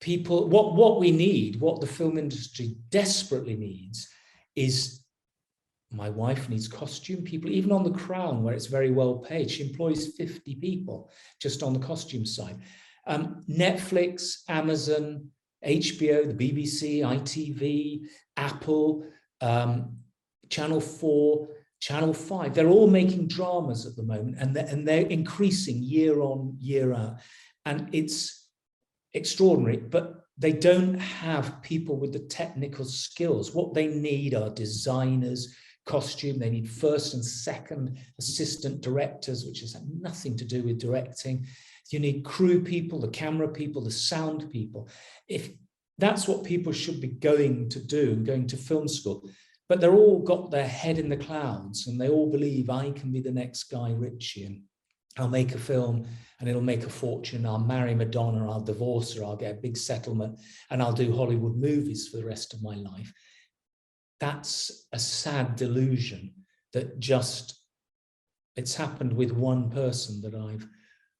people, what we need, what the film industry desperately needs is, my wife needs costume people, even on The Crown, where it's very well paid. She employs 50 people just on the costume side. Netflix, Amazon, HBO, the BBC, ITV, Apple, Channel 4, Channel 5, they're all making dramas at the moment, and they're increasing year on, year out. And it's extraordinary, but they don't have people with the technical skills. What they need are designers, costume, they need first and second assistant directors, which has nothing to do with directing. You need crew people, the camera people, the sound people. If that's what people should be going to do, going to film school, but they're all got their head in the clouds and they all believe I can be the next Guy Ritchie and I'll make a film and it'll make a fortune. I'll marry Madonna, I'll divorce her, I'll get a big settlement and I'll do Hollywood movies for the rest of my life. That's a sad delusion that it's happened with one person that I've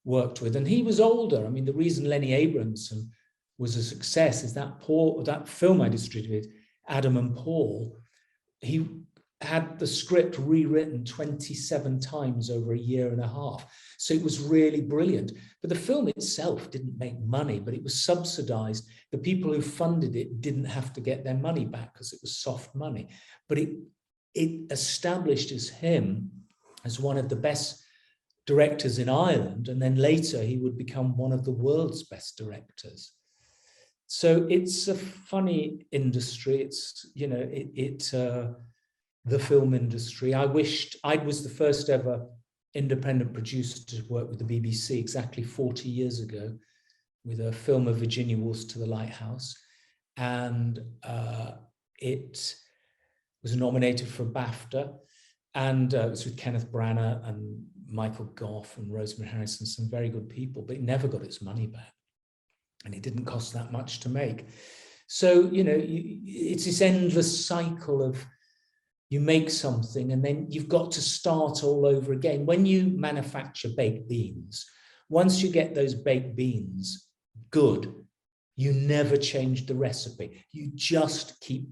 worked with. And he was older. I mean, the reason Lenny Abrahamson was a success is that film I distributed, Adam and Paul, he had the script rewritten 27 times over a year and a half. So it was really brilliant. But the film itself didn't make money, but it was subsidized. The people who funded it didn't have to get their money back because it was soft money. But it established him as one of the best directors in Ireland. And then later he would become one of the world's best directors. So it's a funny industry. It's, the film industry. I wished I was the first ever independent producer to work with the BBC exactly 40 years ago with a film of Virginia Woolf's To the Lighthouse. And it was nominated for a BAFTA. And it was with Kenneth Branagh and Michael Gough and Rosemary Harrison, some very good people, but it never got its money back. And it didn't cost that much to make. So, it's this endless cycle of you make something and then you've got to start all over again. When you manufacture baked beans, once you get those baked beans good, you never change the recipe. You just keep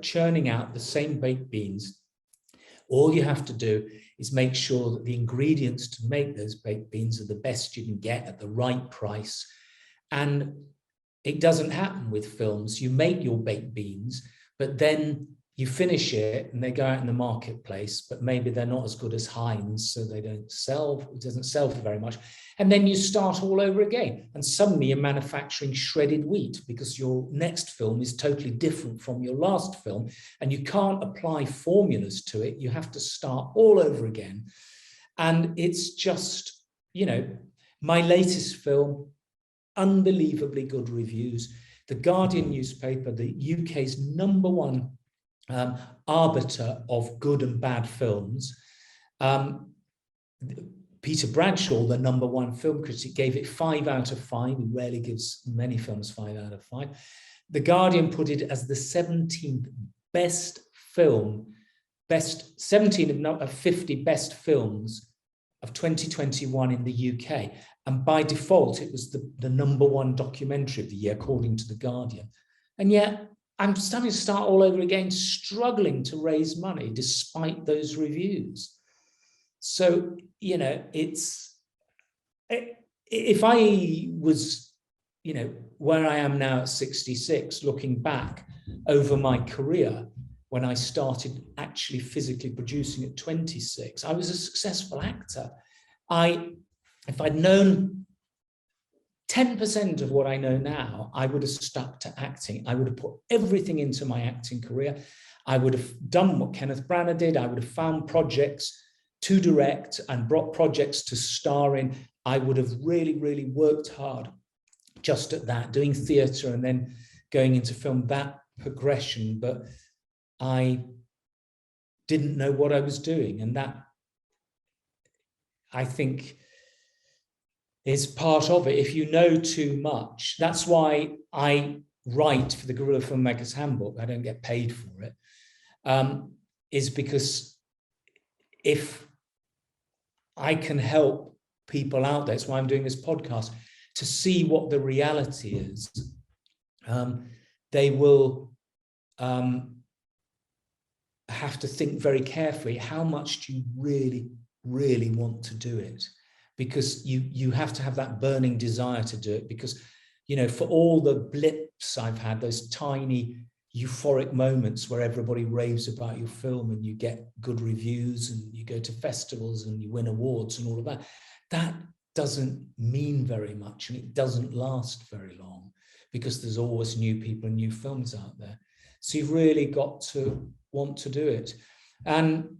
churning out the same baked beans. All you have to do is make sure that the ingredients to make those baked beans are the best you can get at the right price. And it doesn't happen with films. You make your baked beans, but then you finish it and they go out in the marketplace, but maybe they're not as good as Heinz, so they don't sell, it doesn't sell for very much. And then you start all over again. And suddenly you're manufacturing shredded wheat because your next film is totally different from your last film. And you can't apply formulas to it. You have to start all over again. And it's just, my latest film, unbelievably good reviews. The Guardian newspaper, the UK's #1 arbiter of good and bad films. Peter Bradshaw, the #1 film critic, gave it 5 out of 5. He rarely gives many films 5 out of 5. The Guardian put it as the 17th best film, 17 of 50 best films of 2021 in the UK. And by default, it was the #1 documentary of the year, according to The Guardian. And yet, I'm starting to start all over again, struggling to raise money despite those reviews. So, if I was, where I am now at 66, looking back over my career, when I started actually physically producing at 26, I was a successful actor. If I'd known 10% of what I know now, I would have stuck to acting. I would have put everything into my acting career. I would have done what Kenneth Branagh did. I would have found projects to direct and brought projects to star in. I would have really, really worked hard just at that, doing theatre and then going into film, that progression. But I didn't know what I was doing. And that, I think, is part of it. If you know too much, that's why I write for the Guerrilla Filmmakers Handbook. I don't get paid for it, is because if I can help people out there, that's why I'm doing this podcast, to see what the reality is They will have to think very carefully, how much do you really want to do it? Because you have to have that burning desire to do it, because, you know, for all the blips I've had, those tiny euphoric moments where everybody raves about your film and you get good reviews and you go to festivals and you win awards and all of that, that doesn't mean very much, and it doesn't last very long, because there's always new people and new films out there. So you've really got to want to do it. And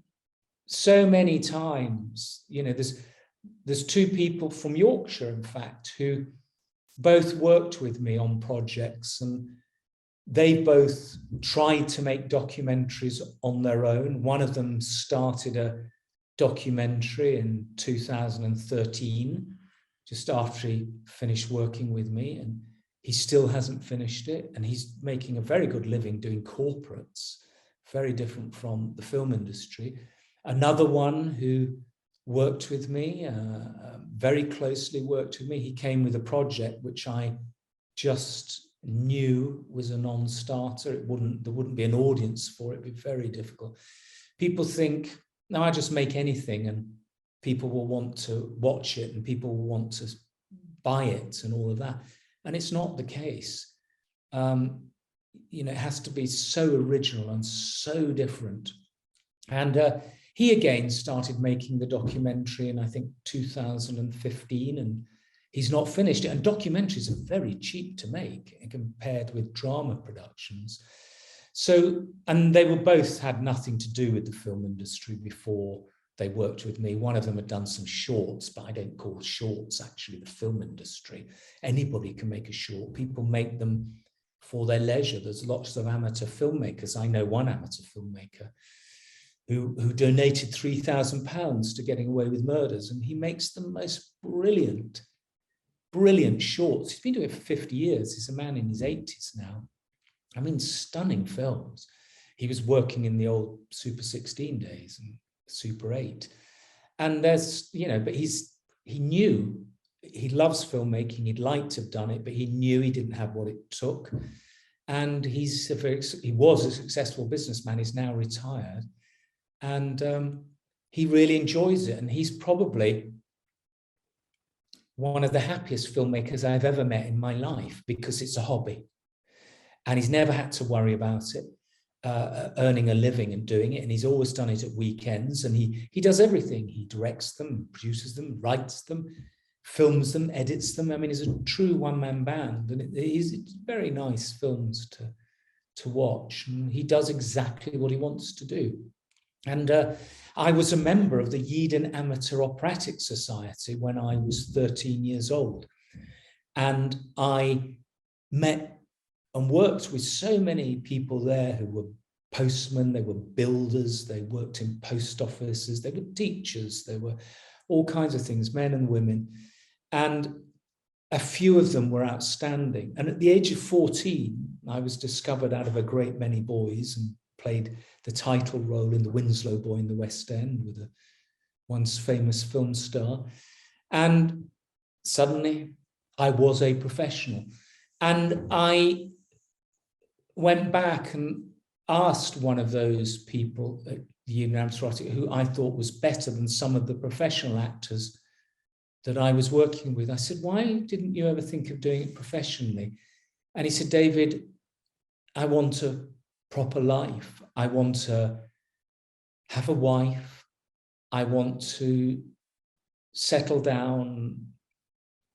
so many times, you know, there's two people from Yorkshire, in fact, who both worked with me on projects, and they both tried to make documentaries on their own. One of them started a documentary in 2013, just after he finished working with me, and he still hasn't finished it, and he's making a very good living doing corporates, very different from the film industry. Another one who worked with me, very closely worked with me, he came with a project which I just knew was a non-starter. There wouldn't be an audience for it. It'd be very difficult. People think, no, I just make anything and people will want to watch it and people will want to buy it and all of that. And it's not the case. You know, it has to be so original and so different. And he again started making the documentary in, I think, 2015, and he's not finished it. And documentaries are very cheap to make compared with drama productions. So, and they were both had nothing to do with the film industry before they worked with me. One of them had done some shorts, but I don't call shorts actually the film industry. Anybody can make a short. People make them for their leisure. There's lots of amateur filmmakers. I know one amateur filmmaker who donated £3,000 to Getting Away with Murders, and he makes the most brilliant shorts. He's been doing it for 50 years. He's a man in his 80s now. I mean, stunning films. He was working in the old Super 16 days and Super 8. And there's, you know, but he knew he loves filmmaking. He'd like to have done it, but he knew he didn't have what it took. And he was a successful businessman. He's now retired. And he really enjoys it. And he's probably one of the happiest filmmakers I've ever met in my life, because it's a hobby. And he's never had to worry about it, earning a living and doing it. And he's always done it at weekends. And he does everything. He directs them, produces them, writes them, films them, edits them. I mean, he's a true one-man band. And it's very nice films to watch. And he does exactly what he wants to do. And I was a member of the Yeadon Amateur Operatic Society when I was 13 years old. And I met and worked with so many people there who were postmen, they were builders, they worked in post offices, they were teachers, they were all kinds of things, men and women. And a few of them were outstanding. And at the age of 14, I was discovered out of a great many boys and played the title role in The Winslow Boy in the West End with a once famous film star. And suddenly I was a professional. And I went back and asked one of those people at the Yeadon Amateur Operatic who I thought was better than some of the professional actors that I was working with. I said, why didn't you ever think of doing it professionally? And he said, David, I want a proper life. I want to have a wife. I want to settle down,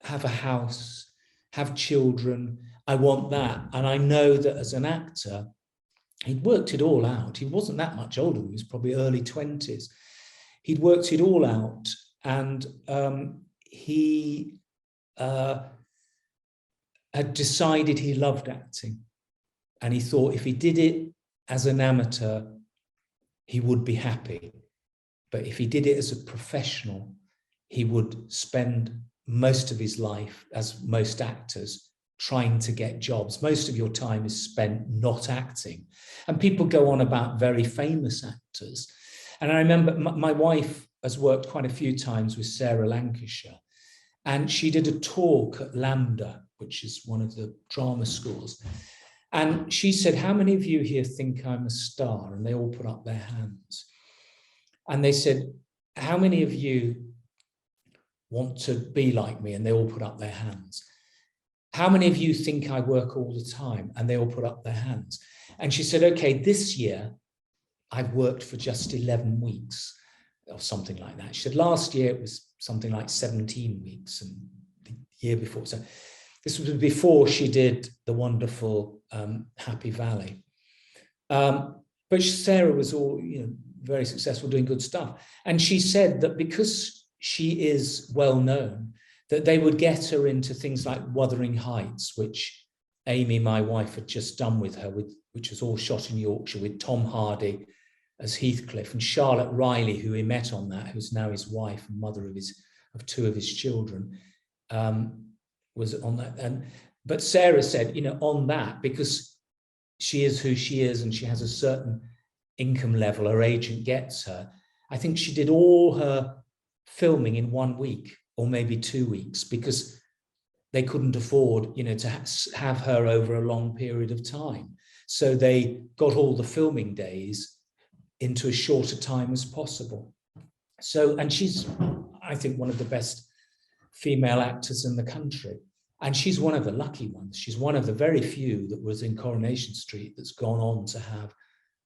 have a house, have children. I want that. And I know that as an actor, he'd worked it all out. He wasn't that much older. He was probably early 20s. He'd worked it all out. And he had decided he loved acting. And he thought if he did it as an amateur, he would be happy. But if he did it as a professional, he would spend most of his life, as most actors, trying to get jobs. Most of your time is spent not acting. And people go on about very famous actors. And I remember my wife has worked quite a few times with Sarah Lancashire. And she did a talk at LAMDA which is one of the drama schools. And she said, how many of you here think I'm a star? And they all put up their hands. And they said, how many of you want to be like me? And they all put up their hands. How many of you think I work all the time? And they all put up their hands. And she said, okay, this year I've worked for just 11 weeks or something like that. She said last year it was something like 17 weeks and the year before. So this was before she did the wonderful Happy Valley. But Sarah was all, very successful, doing good stuff. And she said that because she is well known, that they would get her into things like Wuthering Heights, which Amy, my wife, had just done with her, which was all shot in Yorkshire with Tom Hardy as Heathcliff, and Charlotte Riley, who he met on that, who's now his wife and mother of two of his children, was on that. But Sarah said, on that, because she is who she is and she has a certain income level her agent gets her, I think she did all her filming in 1 week or maybe 2 weeks, because they couldn't afford, to have her over a long period of time. So they got all the filming days into as short a time as possible. So, and she's, I think, one of the best female actors in the country. And she's one of the lucky ones. She's one of the very few that was in Coronation Street that's gone on to have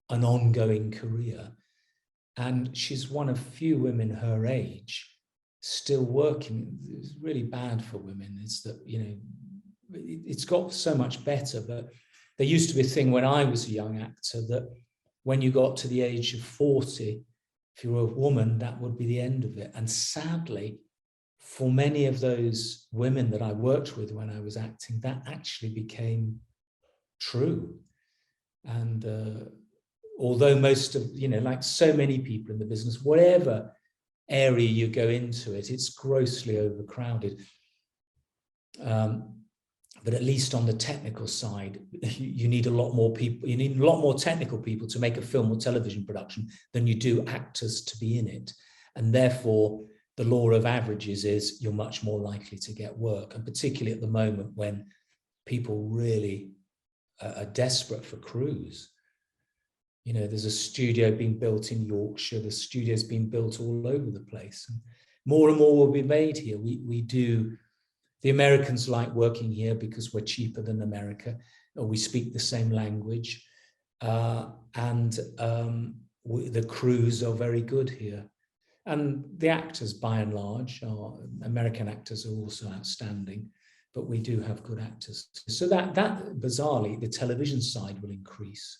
an ongoing career. And she's one of few women her age still working. It's really bad for women is that, it's got so much better, but there used to be a thing when I was a young actor that when you got to the age of 40, if you were a woman, that would be the end of it. And sadly, for many of those women that I worked with when I was acting, that actually became true. And although most of, like so many people in the business, whatever area you go into it, it's grossly overcrowded. But at least on the technical side, you need a lot more people. You need a lot more technical people to make a film or television production than you do actors to be in it. And therefore, the law of averages is you're much more likely to get work. And particularly at the moment when people really are desperate for crews. There's a studio being built in Yorkshire. The studio's being built all over the place. And more will be made here. The Americans like working here because we're cheaper than America, or we speak the same language. And the crews are very good here. And the actors, by and large, American actors are also outstanding, but we do have good actors. So that bizarrely, the television side will increase.